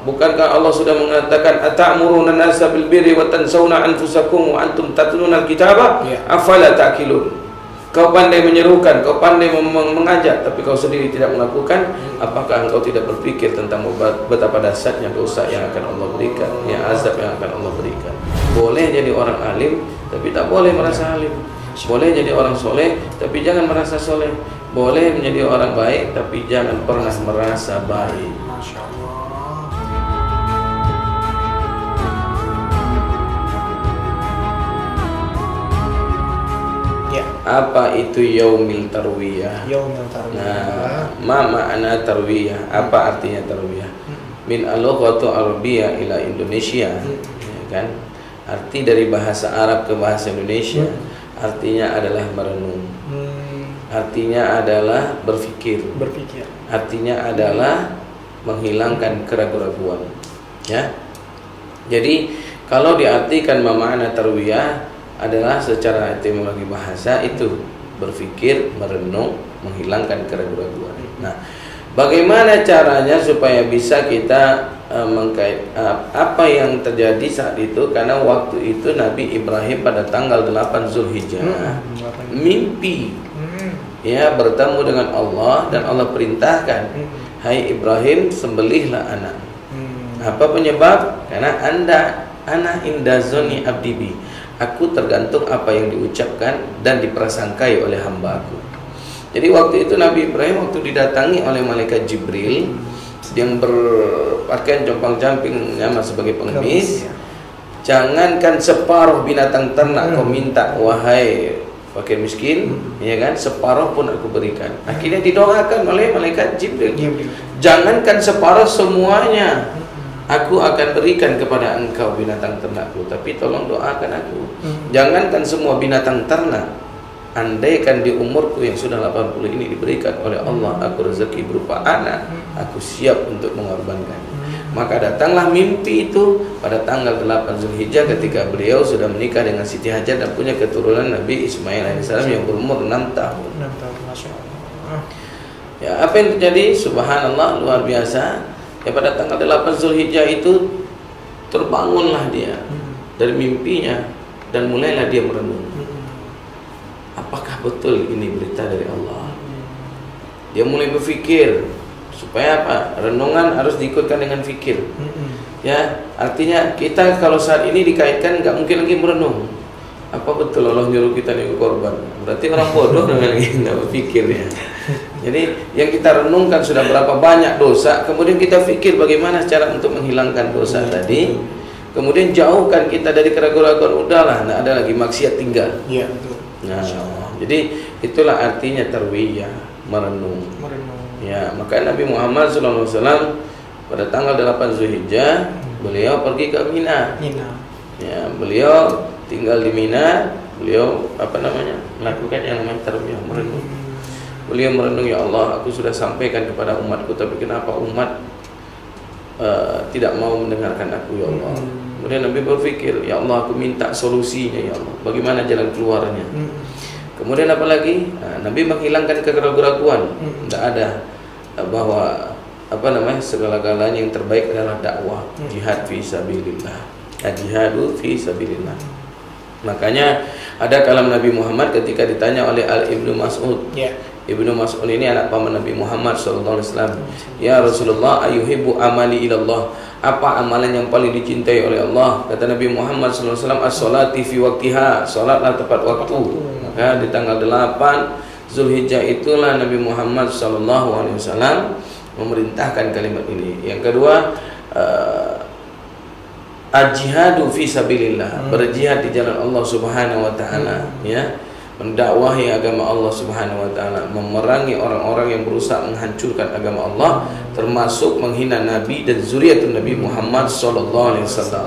Bukankah Allah sudah mengatakan ata'muruna an-nasa bil birri wa tansawna anfusakum wa antum tatluna al-kitaba afala ta'qilun. Kau pandai menyerukan, kau pandai mengajak, tapi kau sendiri tidak melakukan. Apakah engkau tidak berpikir tentang betapa dahsyatnya dosa yang akan Allah berikan, yang azab yang akan Allah berikan? Boleh jadi orang alim, tapi tak boleh merasa alim. Boleh jadi orang soleh, tapi jangan merasa soleh. Boleh menjadi orang baik, tapi jangan pernah merasa baik. Masya Allah. Ya. Apa itu yaumil tarwiyah? Yaumil tarwiyah. Nah, ma makna tarwiyah? Apa artinya tarwiyah? Min al-lughatu Arabiyyah ila Indonesia, ya kan? Arti dari bahasa Arab ke bahasa Indonesia, artinya adalah merenung. Artinya adalah berpikir. Artinya adalah menghilangkan keraguan-raguan. Ya. Jadi kalau diartikan makna tarwiyah adalah secara etimologi bahasa itu berpikir, merenung, menghilangkan keraguan-raguan. Nah, bagaimana caranya supaya bisa kita mengkait apa yang terjadi saat itu? Karena waktu itu Nabi Ibrahim pada tanggal 8 Zulhijjah mimpi, ya, bertemu dengan Allah, dan Allah perintahkan, hai Ibrahim, sembelihlah anak. Apa penyebab? Karena ana inda zoni abdibi, aku tergantung apa yang diucapkan dan diprasangkai oleh hamba aku. Jadi waktu itu Nabi Ibrahim waktu didatangi oleh malaikat Jibril yang berpakaian compang-camping nyama sebagai pengemis, jangankan separuh binatang ternak kau minta, wahai fakir miskin, ya kan, separuh pun aku berikan. Akhirnya didoakan oleh malaikat Jibril, jangankan separuh, semuanya aku akan berikan kepada engkau binatang ternakku, tapi tolong doakan aku. Jangankan semua binatang ternak, andaikan di umurku yang sudah 80 ini diberikan oleh Allah aku rezeki berupa anak, aku siap untuk mengorbankan. Maka datanglah mimpi itu pada tanggal 8 Zulhijjah ketika beliau sudah menikah dengan Siti Hajar dan punya keturunan Nabi Ismail AS yang berumur 6 tahun. 6 tahun, Masya Allah. Ya, apa yang terjadi? Subhanallah, luar biasa. Ya, pada tanggal 8 Zulhijjah itu terbangunlah dia dari mimpinya dan mulailah dia merenung. Apakah betul ini berita dari Allah? Dia mulai berfikir, supaya apa? Renungan harus diikutkan dengan fikir. Ya, artinya kita kalau saat ini dikaitkan nggak mungkin lagi merenung. Apa betul Allah nyuruh kita nih korban? Berarti orang bodoh dengan kita berpikir ya. Jadi yang kita renungkan sudah berapa banyak dosa, kemudian kita pikir bagaimana cara untuk menghilangkan dosa tadi. Kemudian jauhkan kita dari keraguan-keraguan, udahlah, nggak ada lagi maksiat tinggal. Iya, betul. Nah, jadi itulah artinya tarwiyah, merenung. Ya, maka Nabi Muhammad SAW pada tanggal 8 Zulhijjah beliau pergi ke Mina. Ya, beliau tinggal di Mina, beliau melakukan yang namanya tarwiyah, merenung. Beliau merenung, ya Allah, aku sudah sampaikan kepada umatku, tapi kenapa umat tidak mau mendengarkan aku, ya Allah. Kemudian Nabi berpikir, ya Allah, aku minta solusinya, ya Allah, bagaimana jalan keluarnya. Kemudian apalagi? Nabi menghilangkan keraguan-keraguan. Tidak ada bahwa segala-galanya yang terbaik adalah dakwah, jihad fi sabilillah. Jihadu fi sabilillah. Makanya ada kalam Nabi Muhammad ketika ditanya oleh Ibnu Mas'ud. Ibnu Mas'ud ini anak paman Nabi Muhammad SAW. Ya Rasulullah, ayuhibbu amali ilallah, apa amalan yang paling dicintai oleh Allah? Kata Nabi Muhammad SAW, as-salati fi waktiha, salatlah tepat waktu. Maka di tanggal 8 Zulhijjah itulah Nabi Muhammad SAW memerintahkan kalimat ini. Yang kedua, al-jihadu fi sabilillah, berjihad di jalan Allah Subhanahu wa taala, ya, mendakwahi agama Allah Subhanahu wa taala, memerangi orang-orang yang berusaha menghancurkan agama Allah, termasuk menghina Nabi dan zuriat Nabi Muhammad sallallahu alaihi wasallam.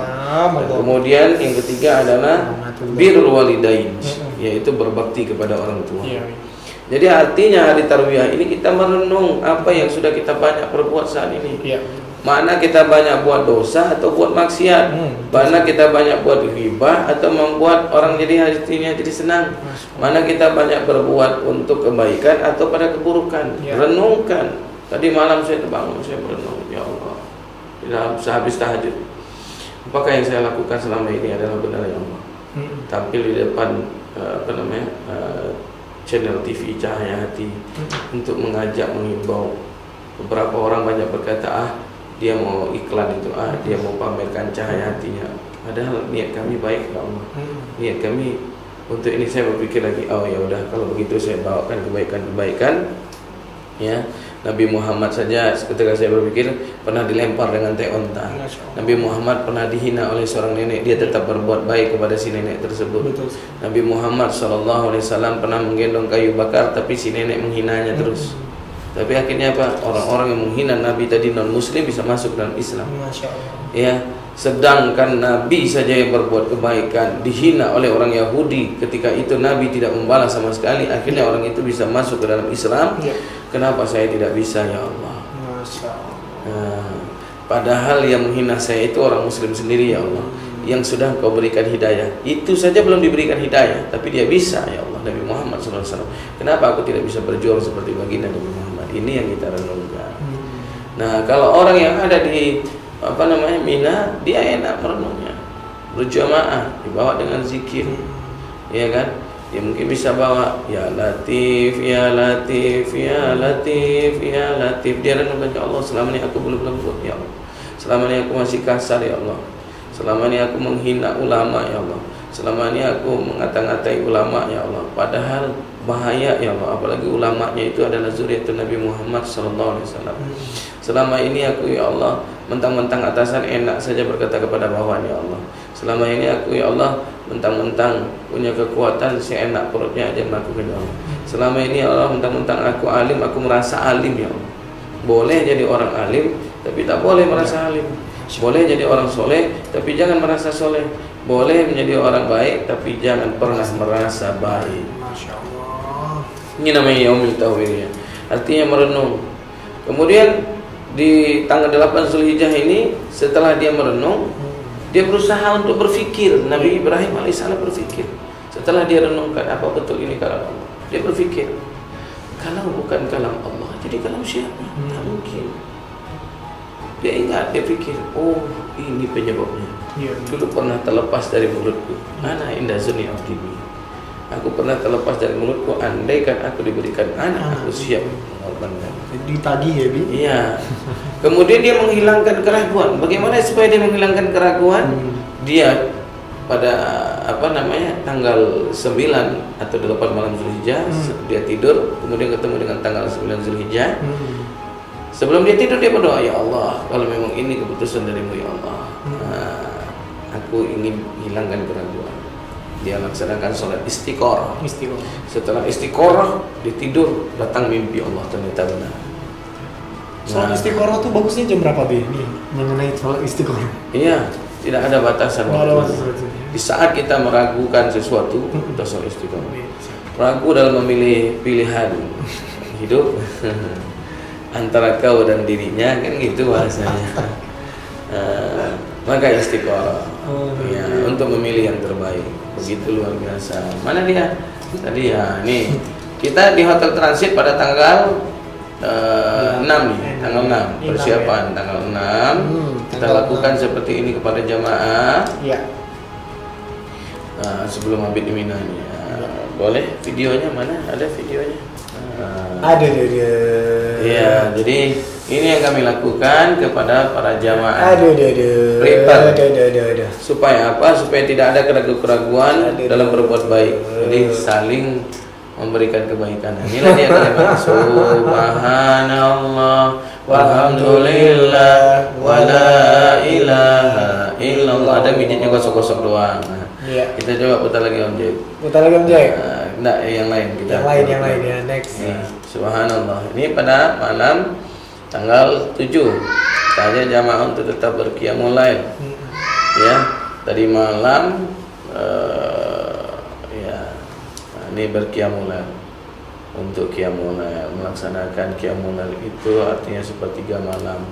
Kemudian yang ketiga adalah birrul walidain, yaitu berbakti kepada orang tua. Jadi artinya hari tarwiyah ini kita merenung apa yang sudah kita banyak perbuat saat ini. Mana kita banyak buat dosa atau buat maksiat, mana kita banyak buat ghibah atau membuat orang jadi hatinya jadi senang, mana kita banyak berbuat untuk kebaikan atau pada keburukan. Renungkan. Tadi malam saya terbangun, saya merenung, ya Allah, dalam sehabis tahajud. Apakah yang saya lakukan selama ini adalah benar ya Allah? Tampil di depan channel TV Cahaya Hati untuk mengajak, menghimbau. Beberapa orang banyak berkata, dia mau iklan itu, dia mau pamerkan cahaya hatinya. Padahal niat kami baik ya Allah. Niat kami untuk ini. Saya berpikir lagi, oh ya udah, kalau begitu saya bawakan kebaikan-kebaikan. Ya, Nabi Muhammad saja ketika saya berpikir pernah dilempar dengan teh onta. Nabi Muhammad pernah dihina oleh seorang nenek, dia tetap berbuat baik kepada si nenek tersebut. Betul. Nabi Muhammad SAW pernah menggendong kayu bakar, tapi si nenek menghinanya terus. Tapi akhirnya apa? Orang-orang yang menghina Nabi tadi non Muslim bisa masuk dalam Islam. Masya Allah. Ya, sedangkan Nabi saja yang berbuat kebaikan dihina oleh orang Yahudi, ketika itu Nabi tidak membalas sama sekali, akhirnya orang itu bisa masuk ke dalam Islam. Ya. Kenapa saya tidak bisa ya Allah? Masya Allah. Padahal yang menghina saya itu orang Muslim sendiri ya Allah, yang sudah Kau berikan hidayah. Itu saja belum diberikan hidayah, tapi dia bisa ya Allah. Nabi Muhammad SAW. Kenapa aku tidak bisa berjuang seperti baginda Nabi Muhammad? Ini yang kita renungkan. Nah, kalau orang yang ada di Mina, dia enak merenungnya, berjamaah, dibawa dengan zikir, ya kan? Dia mungkin bisa bawa ya Latif, ya Latif, ya Latif, ya Latif. Dia renungkan ya Allah, selama ini aku belum lembut ya Allah. Selama ini aku masih kasar ya Allah. Selama ini aku menghina ulama ya Allah. Selama ini aku mengata-ngatai ulama ya Allah. Padahal bahaya ya Allah, apalagi ulamanya itu adalah zuriatun Nabi Muhammad SAW. Selama ini aku ya Allah mentang-mentang atasan enak saja berkata kepada bawahan ya Allah. Selama ini aku ya Allah mentang-mentang punya kekuatan, seenak perutnya aja melakukan ya Allah. Selama ini ya Allah mentang-mentang aku alim, aku merasa alim ya Allah. Boleh jadi orang alim, tapi tak boleh merasa alim. Boleh jadi orang soleh, tapi jangan merasa soleh. Boleh menjadi orang baik, tapi jangan pernah merasa baik. Masya Allah. Ini namanya Yaumil Tahwiriyah, artinya merenung. Kemudian di tanggal 8 Zulhijjah ini, setelah dia merenung, dia berusaha untuk berfikir. Nabi Ibrahim alaihissalam berfikir. Setelah dia renungkan, apa betul ini kalam Allah? Dia berfikir, kalau bukan kalam Allah, jadi kalam siapa? Tak mungkin. Dia ingat, dia pikir, oh ini penyebabnya. Dulu pernah terlepas dari mulutku. Ana inda zunni abdi bi. Aku pernah terlepas dari mulutku. Andaikan aku diberikan anak, aku siap mengorbankan. Ditagih ya Bi? Iya. Kemudian dia menghilangkan keraguan. Bagaimana supaya dia menghilangkan keraguan? Dia pada tanggal 9 atau 8 malam Zulhijjah, dia tidur, kemudian ketemu dengan tanggal 9 Zulhijjah. Sebelum dia tidur dia berdoa, ya Allah, kalau memang ini keputusan darimu ya Allah, aku ingin hilangkan keraguan. Dia laksanakan sholat istiqorah. Setelah istiqorah, dia tidur, datang mimpi Allah, ternyata benar. Sholat istiqorah tuh bagusnya jam berapa Bi? Nih, mengenai sholat istiqorah. Iya, tidak ada batasan waktu. Di saat kita meragukan sesuatu, kita sholat istiqorah. Ragu dalam memilih pilihan hidup antara kau dan dirinya, kan gitu bahasanya. Maka istiqorah ya, untuk memilih yang terbaik. Begitu luar biasa. Mana dia? Tadi ya, nih kita di hotel transit pada tanggal 6 nih, tanggal 6 persiapan tanggal 6 kita lakukan seperti ini kepada jamaah. Iya. Sebelum mabit di Mina nih. Boleh videonya, mana ada videonya? Ada. Iya, jadi ini yang kami lakukan kepada para jamaah. Ada. Supaya apa? Supaya tidak ada keraguan dalam berbuat baik. Jadi saling memberikan kebaikan. Inilah dia kalimat Subhanallah walhamdulillah wala ilaha illallah. Ada mijitnya gosok-gosok doang. Iya. Kita coba putar lagi Om Jek. Enggak, yang lain kita. Yang lain ya, next. Ya, subhanallah. Ini pada malam tanggal 7. Kita ajak jamaah untuk tetap berqiyamul lail. Ya, tadi malam ini berqiyamul lail. Untuk qiyamul lail, melaksanakan qiyamul lail itu artinya sepertiga malam.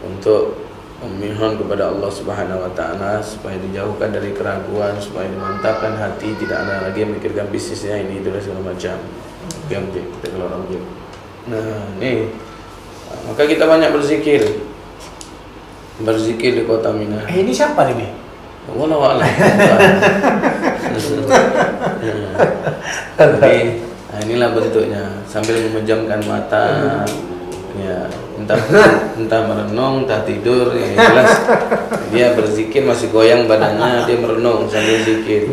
Untuk memohon kepada Allah Subhanahu wa taala supaya dijauhkan dari keraguan, supaya dimantapkan hati, tidak ada lagi memikirkan bisnisnya ini itu dan segala macam. Yang kita keluar Nah, nih. Maka kita banyak berzikir. berzikir di kota Mina. Ini siapa nih, Bi? Wallahu a'lam. Jadi inilah bentuknya sambil memejamkan mata, ya entah merenung, entah tidur, ya jelas dia berzikir masih goyang badannya, dia merenung sambil zikir.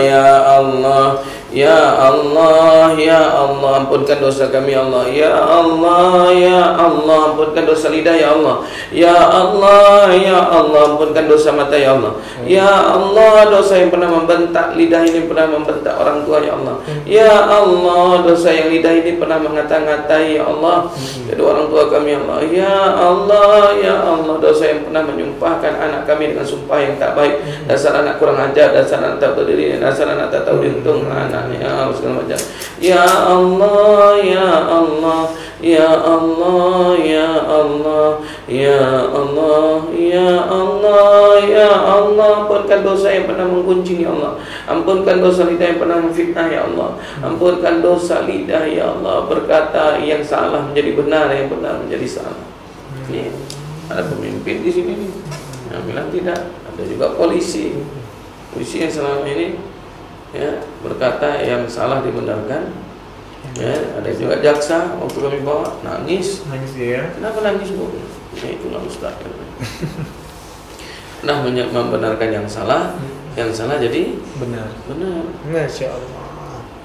Ya Allah, ya Allah, ya Allah, ampunkan dosa kami ya Allah. Ya Allah, ya Allah, ampunkan dosa lidah ya Allah. Ya Allah, ya Allah, ampunkan dosa mata ya Allah. Ya Allah, dosa yang pernah membentak lidah ini, pernah membentak orang tua ya Allah. Ya Allah, dosa yang lidah ini pernah mengata-ngatai ya Allah kedua orang tua kami ya Allah. Ya Allah, ya Allah, dosa yang pernah menyumpahkan anak kami dengan sumpah yang tak baik, dasar anak kurang ajar, dasar anak tak tahu diri, dasar anak tak tahu diuntung anaknya, segala macam. Ya Allah, ya Allah, ya Allah, ya Allah, ya Allah, ya Allah, ya Allah, ampunkan dosa yang pernah menggunjing ya Allah. Ampunkan dosa lidah yang pernah memfitnah ya Allah. Ampunkan dosa lidah ya Allah, berkata yang salah menjadi benar, yang benar menjadi salah. Ini ada pemimpin di sini nih yang bilang tidak. Ada juga polisi yang selama ini ya berkata yang salah dibenarkan. Ya, ada juga jaksa waktu kami bawa nangis ya. Kenapa nangis, Bu? Ya itulah Ustaz. Nah, membenarkan yang salah jadi benar. Masya Allah.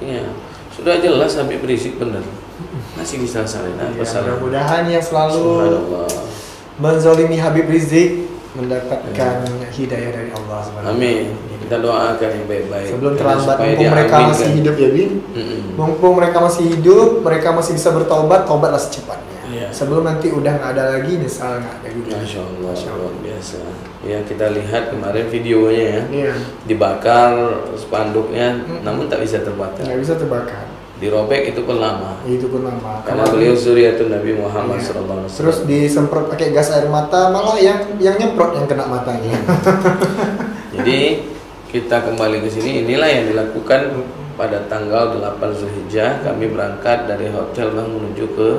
Iya, sudah jelas sampai berisik benar. Masih bisa salin apa salah? Mudah-mudahan yang selalu menzalimi Habib Rizik mendapatkan hidayah dari Allah SWT. Amin. Kita doakan yang baik-baik. Sebelum terlambat, mumpung mereka masih hidup ya, Bin. Mumpung mereka masih hidup, mereka masih bisa bertobat, tobatlah secepatnya. Sebelum nanti udah nggak ada lagi, misal nggak ada gitu. Masya Allah, luar biasa. Ya, kita lihat kemarin videonya ya. Dibakar spanduknya, namun tak bisa terbakar. Nggak bisa terbakar. Dirobek itu pun lama. Karena beliau zuriatun Nabi Muhammad SAW. Terus disemprot pakai gas air mata, malah yang nyemprot yang kena matanya. Jadi kita kembali ke sini. Inilah yang dilakukan pada tanggal 8 Zulhijjah. Kami berangkat dari hotel menuju ke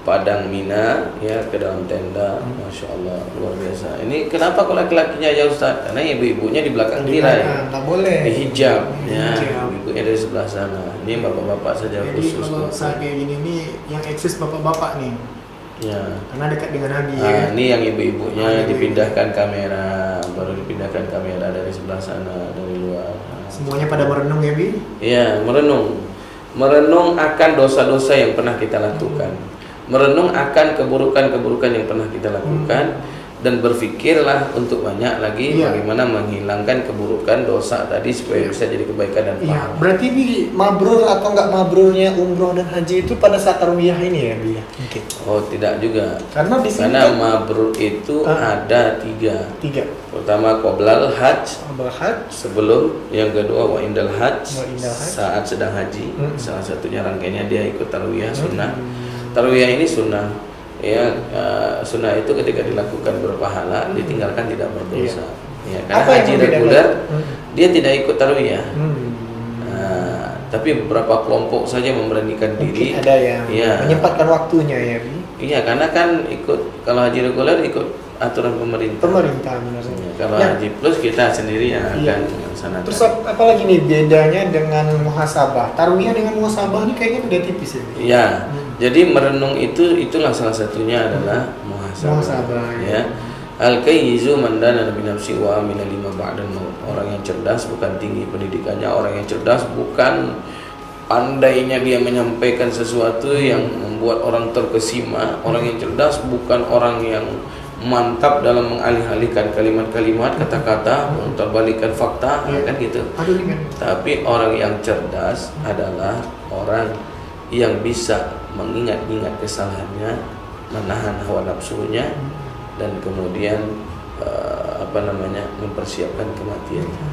Padang Mina, ya, ke dalam tenda. Masya Allah, luar biasa. Ini kenapa kalau laki-lakinya ya Ustaz? Karena ibu-ibunya di belakang tirai, nggak boleh di hijab, ya, ibunya dari sebelah sana. Ini bapak-bapak saja. Jadi khusus. kalau saat kayak gini nih, yang eksis bapak-bapak nih, ya, karena dekat dengan Nabi. Ini yang ibu-ibunya dipindahkan kamera, baru dipindahkan kamera dari sebelah sana, dari luar. Semuanya pada merenung ya, Bi? Iya, merenung akan dosa-dosa yang pernah kita lakukan. Merenung akan keburukan-keburukan yang pernah kita lakukan, dan berpikirlah untuk banyak lagi bagaimana menghilangkan keburukan dosa tadi supaya bisa jadi kebaikan dan pahala. Berarti Bi, mabrur atau enggak mabrurnya umroh dan haji itu pada saat tarwiyah ini ya, Bi? Mungkin. Oh, tidak juga. Karena mabrur itu ada tiga. Pertama qoblal hajj, sebelum, yang kedua wa indal hajj, saat sedang haji. Salah satunya rangkaiannya dia ikut tarwiyah sunnah. Tarwiyah ini sunnah, ya, sunnah itu ketika dilakukan berpahala, ditinggalkan tidak berdosa. Ya, karena haji reguler dia tidak ikut tarwiyah. Tapi beberapa kelompok saja memberanikan diri. Ada yang menyempatkan waktunya ya, Bi? Iya, karena kan kalau haji reguler ikut aturan pemerintah. Benar. Kalau haji plus kita sendiri yang akan melaksanakan. Terus apalagi nih bedanya dengan muhasabah? Tarwiyah dengan muhasabah ini kayaknya beda tipis ya. Iya. Jadi merenung itulah salah satunya adalah muhasabah. Ya. Al-kayyizu man dana bi nafsi wa amila lima ba'dal maut. Orang yang cerdas bukan tinggi pendidikannya, orang yang cerdas bukan pandainya dia menyampaikan sesuatu yang membuat orang terkesima. Orang yang cerdas bukan orang yang mantap dalam mengalih-alihkan kalimat-kalimat, kata-kata, menterbalikan fakta, kan gitu. Tapi orang yang cerdas adalah orang yang bisa mengingat-ingat kesalahannya, menahan hawa nafsunya, dan kemudian mempersiapkan kematiannya.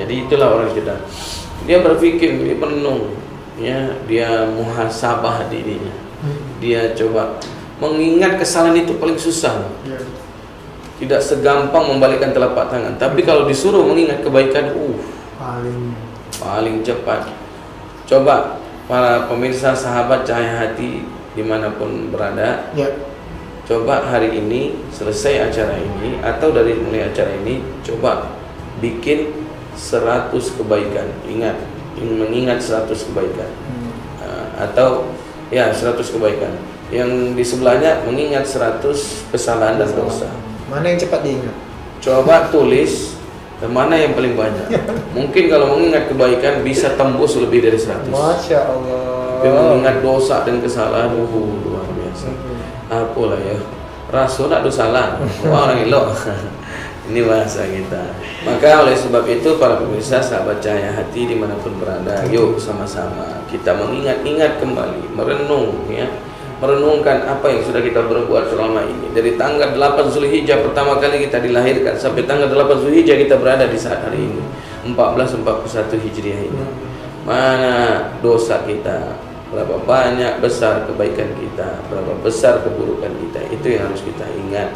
Jadi itulah orang cerdas. Dia berpikir, dia merenung, ya, dia muhasabah dirinya. Dia coba mengingat kesalahan itu paling susah. Tidak segampang membalikkan telapak tangan. Tapi kalau disuruh mengingat kebaikan, paling cepat. Coba para pemirsa sahabat Cahaya Hati dimanapun berada, coba hari ini selesai acara ini atau dari mulai acara ini coba bikin 100 kebaikan. Ingat, mengingat 100 kebaikan. Atau ya 100 kebaikan. Yang di sebelahnya mengingat 100 kesalahan dan dosa. Mana yang cepat diingat? Coba tulis mana yang paling banyak. Mungkin kalau mengingat kebaikan bisa tembus lebih dari 100. Masya Allah. Tapi mengingat dosa dan kesalahan luar biasa. Apalah ya, Rasul ada salah, orang elok. Ini bahasa kita. Maka oleh sebab itu para pemirsa sahabat Cahaya Hati dimanapun berada, yuk sama-sama kita mengingat-ingat kembali, merenung ya, merenungkan apa yang sudah kita berbuat selama ini. Dari tanggal 8 Zulhijjah pertama kali kita dilahirkan sampai tanggal 8 Zulhijjah kita berada di saat hari ini 1441 Hijriah ini. Mana dosa kita, berapa banyak besar kebaikan kita, berapa besar keburukan kita. Itu yang harus kita ingat.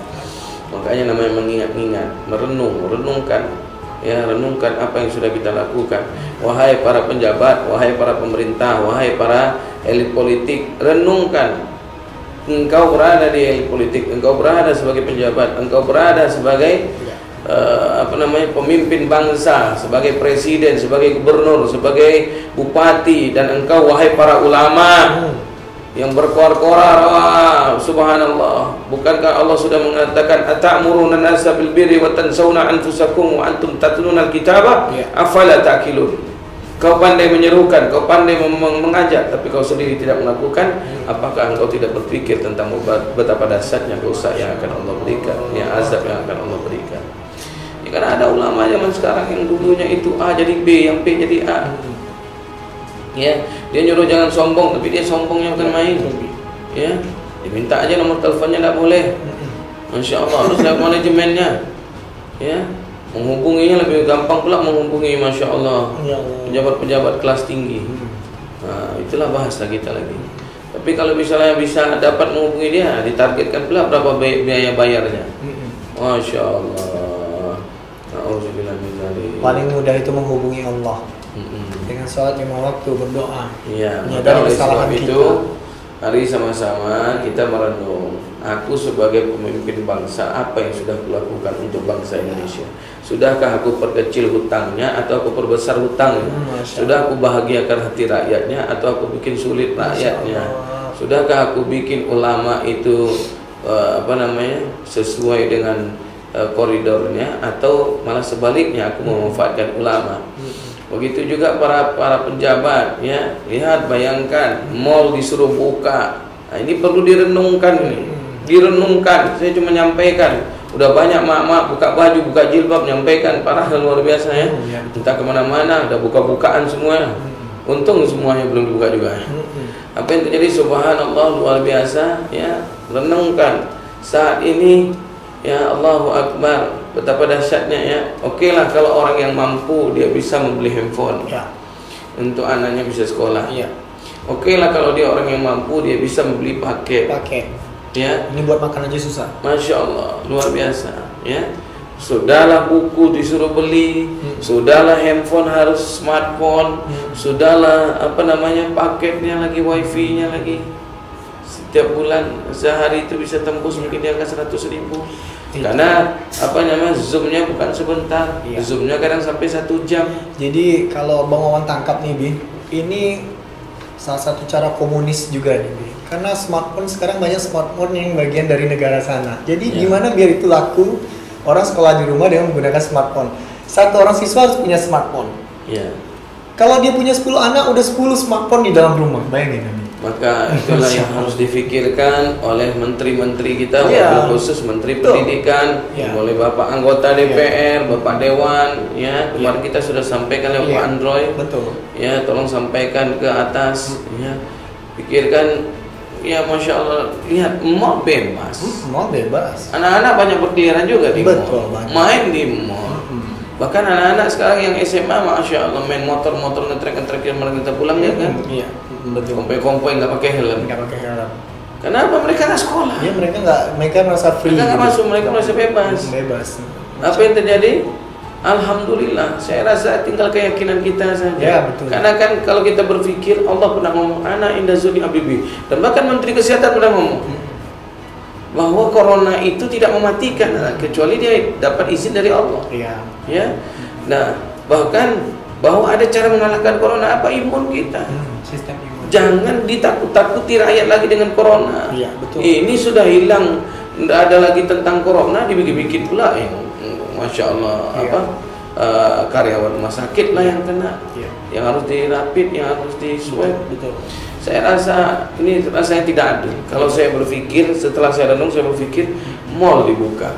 Makanya namanya mengingat-ingat, renungkan ya, renungkan apa yang sudah kita lakukan. Wahai para penjabat, wahai para pemerintah, wahai para elit politik, renungkan. Engkau berada di elit politik, engkau berada sebagai penjabat, engkau berada sebagai pemimpin bangsa, sebagai presiden, sebagai gubernur, sebagai bupati, dan engkau wahai para ulama yang berkoar-koar, subhanallah, bukankah Allah sudah mengatakan atamuruna an-nasa bil birri wa tansawna anfusakum wa antum tatluna al-kitaba afala ta'qilun. Kau pandai menyerukan, kau pandai mengajak, tapi kau sendiri tidak melakukan. Apakah engkau tidak berpikir tentang betapa dahsyatnya dosa yang akan Allah berikan, ya azab yang akan Allah berikan. Ya, karena ada ulama zaman sekarang yang dulunya itu A jadi B, yang B jadi A. Ya, dia nyuruh jangan sombong, tapi dia sombongnya bukan main. Ya, diminta aja nomor teleponnya tidak boleh. Masya Allah, harus lihat manajemennya. Ya, menghubunginya lebih gampang pula menghubungi, masya Allah, pejabat-pejabat kelas tinggi. Nah, itulah bahasa kita lagi. Tapi kalau misalnya bisa dapat menghubungi dia, ditargetkan pula berapa biaya bayarnya. Masya Allah. Nauzubillah min dzalik. Paling mudah itu menghubungi Allah. Dengan sholat 5 waktu, berdoa. Iya, menyadari kesalahan itu kita. Mari sama-sama kita merenung. Aku sebagai pemimpin bangsa, apa yang sudah kulakukan untuk bangsa Indonesia? Sudahkah aku perkecil hutangnya atau aku perbesar hutangnya? Sudah aku bahagiakan hati rakyatnya atau aku bikin sulit rakyatnya? Sudahkah aku bikin ulama itu sesuai dengan koridornya atau malah sebaliknya aku memanfaatkan ulama? Begitu juga para penjabat ya, lihat, bayangkan mall disuruh buka. Nah, ini perlu direnungkan nih. Direnungkan. Saya cuma nyampaikan. Udah banyak mak-mak buka baju, buka jilbab, nyampaikan, parah dan luar biasa ya. Entah kemana-mana, udah buka-bukaan semuanya. Untung semuanya belum dibuka juga. Apa yang terjadi, subhanallah, luar biasa ya. Renungkan saat ini ya, Allahu Akbar, betapa dahsyatnya ya. Oke lah kalau orang yang mampu dia bisa membeli handphone ya, untuk anaknya bisa sekolah ya. Oke lah kalau dia orang yang mampu dia bisa membeli paket ya. Ini buat makan aja susah. Masya Allah, luar biasa ya. Sudahlah buku disuruh beli, sudahlah handphone harus smartphone, sudahlah paketnya lagi, wifi-nya lagi. Setiap bulan sehari itu bisa tembus mungkin di angka 100.000. Karena zoomnya bukan sebentar, zoomnya kadang sampai 1 jam. Jadi kalau Bang Wawan tangkap nih, Bi, ini salah satu cara komunis juga nih, Bi. Karena smartphone sekarang banyak smartphone yang bagian dari negara sana. Jadi gimana biar itu laku? Orang sekolah di rumah dengan menggunakan smartphone. Satu orang siswa harus punya smartphone. Kalau dia punya 10 anak, udah 10 smartphone di dalam rumah. Bayangin, Bi. Maka itulah yang harus difikirkan oleh menteri-menteri kita, khusus menteri pendidikan, oleh Bapak anggota DPR, Bapak Dewan, ya. Kemarin kita sudah sampaikan lewat Pak Android, ya, tolong sampaikan ke atas, ya. Pikirkan, ya, masya Allah, lihat mall bebas, anak-anak banyak berkeliaran juga di mall, main di mall. Bahkan anak-anak sekarang yang SMA, masya Allah, main motor-motor ngetrek-ngetrek yang kita pulang ya kan? Kompoi-kompoi nggak pakai helm. Kenapa? Mereka nggak sekolah. Ya, mereka merasa free. Mereka nggak masuk, mereka merasa bebas. Apa yang terjadi? Alhamdulillah. Saya rasa tinggal keyakinan kita saja. Ya, betul. Karena kan kalau kita berpikir, Allah pernah ngomong, ana inda zuni abibi, dan bahkan Menteri Kesehatan pernah ngomong, bahwa corona itu tidak mematikan kecuali dia dapat izin dari Allah. Iya. Ya. Nah, bahkan bahwa ada cara mengalahkan corona, apa? Imun kita. Sistem imun. Jangan ditakut-takuti rakyat lagi dengan corona. Iya, betul. Ini sudah hilang, tidak ada lagi tentang corona, dibikin-bikin pula yang Masya Allah, iya. Karyawan rumah sakit lah yang kena, yang harus dirapid, yang harus di swab. Betul. Saya rasa ini rasanya tidak adil. Kalau saya berpikir, setelah saya renung, saya berpikir mall dibuka,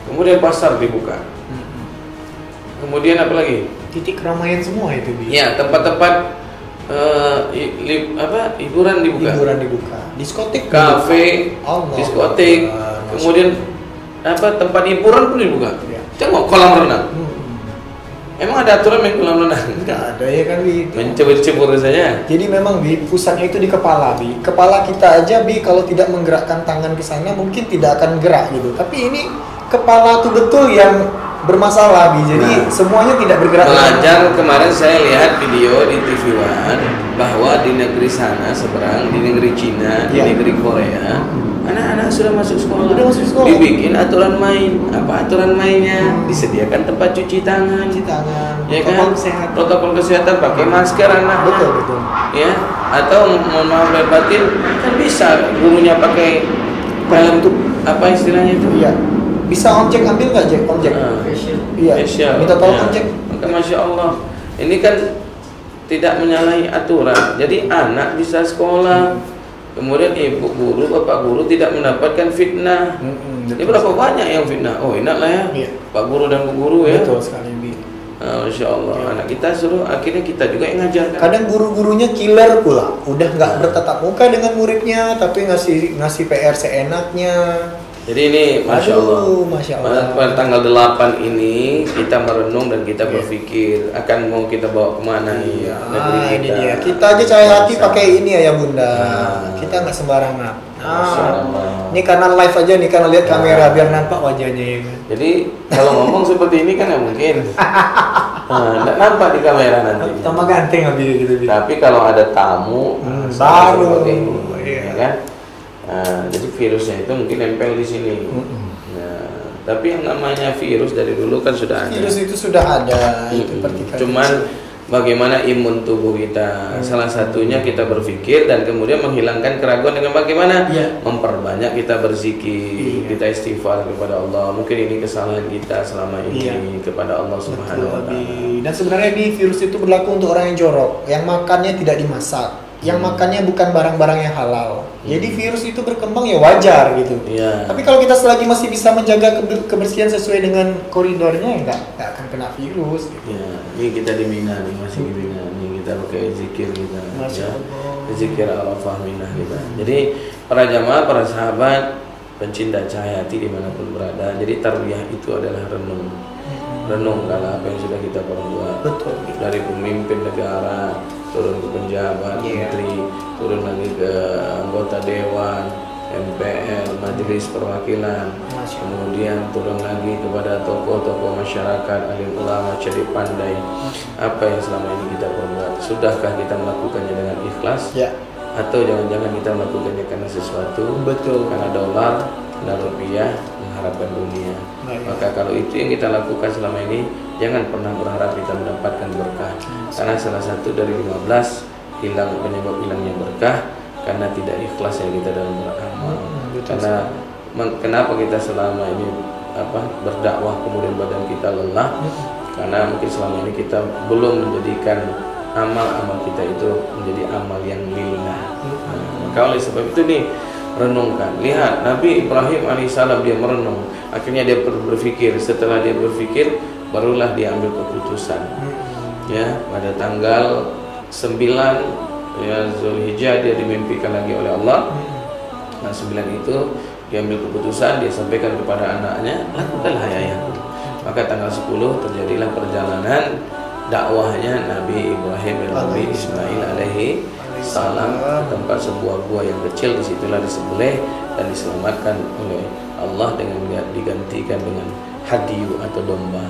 kemudian pasar dibuka, kemudian apa lagi? Titik keramaian semua itu. Ya, tempat-tempat hiburan dibuka. Diskotik, kafe, diskotik, kemudian tempat hiburan pun dibuka. Tengok kolam renang. Emang ada aturan main kolam renang? Enggak ada ya kan, Bi. Mencebur-cebur saja. Jadi memang, Bi, pusatnya itu di kepala, Bi. Kepala kita aja, Bi, kalau tidak menggerakkan tangan ke sana mungkin tidak akan gerak gitu. Tapi ini kepala tuh betul yang bermasalah, Bi. Jadi semuanya tidak bergerak. Belajar kemarin saya lihat video di TV One bahwa di negeri sana seberang, di negeri Cina, di negeri Korea, anak-anak sudah masuk sekolah. Dibikin aturan main. Apa aturan mainnya? Disediakan tempat cuci tangan. Ya kan? Protokol kesehatan, pakai masker anak. Betul. Ya, atau mohon maaf lahir batin, kan bisa gurunya pakai dalam tuh apa istilahnya itu? Iya. Bisa ojek ambil nggak, Jack? Ojek. Iya. Minta tolong ojek. Maka Masya Allah, ini kan tidak menyalahi aturan. Jadi anak bisa sekolah, kemudian ibu guru, bapak guru tidak mendapatkan fitnah. Ini berapa banyak yang fitnah? Oh, enak lah ya, Pak Guru dan Bu Guru ya. Betul sekali, Bi. Masya Allah, anak kita suruh, akhirnya kita juga yang ngajarkan. Kadang guru-gurunya killer pula, udah nggak bertatap muka dengan muridnya, tapi ngasih PR seenaknya. Jadi ini Masya Allah, pada tanggal 8 ini kita merenung dan kita berpikir akan mau kita bawa kemana negeri kita. Ini dia. Kita aja cahaya hati pakai ini ya Bunda. Kita nggak sembarangan. Ini karena live aja nih, karena lihat kamera biar nampak wajahnya ya. Jadi kalau ngomong seperti ini kan nggak mungkin. Nggak nampak di kamera nanti. Tambah ganteng habis gitu. Tapi kalau ada tamu baru, ya kan? Jadi virusnya itu mungkin nempel di sini. Tapi yang namanya virus dari dulu kan sudah ada. Virus itu sudah ada. Cuman bagaimana imun tubuh kita. Salah satunya kita berpikir dan kemudian menghilangkan keraguan dengan bagaimana memperbanyak kita berzikir, kita istighfar kepada Allah. Mungkin ini kesalahan kita selama ini kepada Allah Subhanahu wa taala. Dan sebenarnya ini virus itu berlaku untuk orang yang jorok, yang makannya tidak dimasak, yang makannya bukan barang-barang yang halal. Jadi virus itu berkembang ya wajar gitu. Tapi kalau kita selagi masih bisa menjaga kebersihan sesuai dengan koridornya, ya nggak akan kena virus. Gitu. Ini kita di Mina nih, masih di Mina nih, kita pakai zikir kita. Zikir Arafah Mina kita. Jadi para jamaah, para sahabat, pencinta cahaya hati dimanapun berada. Jadi tarbiyah itu adalah renung. Renungkanlah apa yang sudah kita perbuat. Betul. Dari pemimpin negara turun ke penjabat, menteri, turun lagi ke anggota dewan, MPR, majelis perwakilan, kemudian turun lagi kepada tokoh-tokoh masyarakat, alim ulama, cerdik pandai. Apa yang selama ini kita perbuat, sudahkah kita melakukannya dengan ikhlas? Atau jangan-jangan kita melakukannya karena sesuatu, karena dolar, karena rupiah, mengharapkan dunia. Maka kalau itu yang kita lakukan selama ini, jangan pernah berharap kita mendapatkan berkah. Karena salah satu dari 15 penyebab hilangnya berkah karena tidak ikhlasnya kita dalam beramal. Karena kenapa kita selama ini berdakwah kemudian badan kita lelah? Karena mungkin selama ini kita belum menjadikan amal-amal kita itu menjadi amal yang lillah. Maka oleh sebab itu nih, renungkan. Lihat Nabi Ibrahim alaihissalam, dia merenung. Akhirnya dia berpikir. Setelah dia berpikir, barulah dia ambil keputusan. Ya, pada tanggal 9 Zulhijjah dia dimimpikan lagi oleh Allah. Nah 9 itu dia ambil keputusan, dia sampaikan kepada anaknya, lakukanlah ayah. Maka tanggal 10 terjadilah perjalanan dakwahnya Nabi Ibrahim dan Nabi Ismail alaihi salam ke tempat sebuah gua yang kecil. Disitulah disembelih dan diselamatkan oleh Allah dengan digantikan dengan hadiyu atau domba.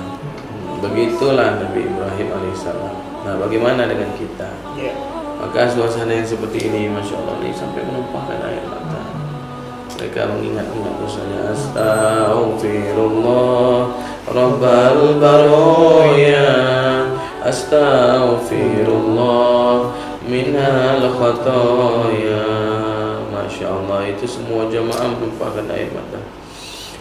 Begitulah Nabi Ibrahim alaihissalam. Nah, bagaimana dengan kita? Maka suasana yang seperti ini, masya Allah, ini sampai menumpahkan air mata. mereka mengingat-ingat dosanya. Astaghfirullah Rabbal Baroya, Astaghfirullah minal khataya. Masya Allah, itu semua jamaah menumpahkan air mata.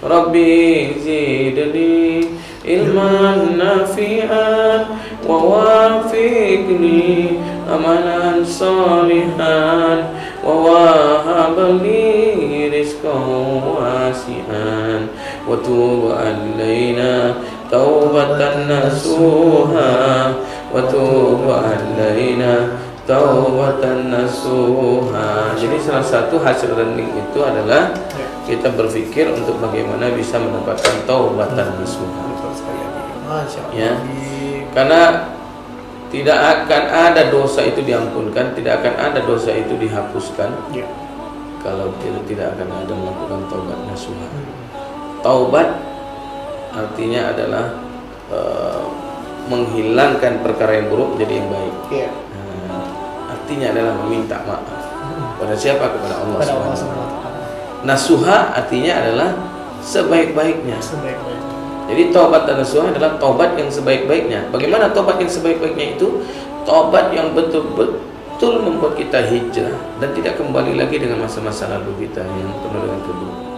Rabbi zidni ilman nafi'an wa wafiqni amalan salihan wa wahabli rizqan wasi'an wa tub alaina taubatan nasuha wa tub alaina taubatan nasuha. Jadi salah satu hasil renung itu adalah kita berpikir untuk bagaimana bisa mendapatkan taubatan nasuha. Ya, karena tidak akan ada dosa itu diampunkan, tidak akan ada dosa itu dihapuskan kalau kita tidak akan ada melakukan taubat nasuha. Taubat artinya adalah menghilangkan perkara yang buruk jadi yang baik. Artinya adalah meminta maaf pada siapa? Kepada Allah SWT. Nasuha artinya adalah sebaik-baiknya. Jadi taubat dan nasuha adalah taubat yang sebaik-baiknya. Bagaimana taubat yang sebaik-baiknya itu? Taubat yang betul-betul membuat kita hijrah dan tidak kembali lagi dengan masa-masa lalu kita yang penuh dengan keburukan.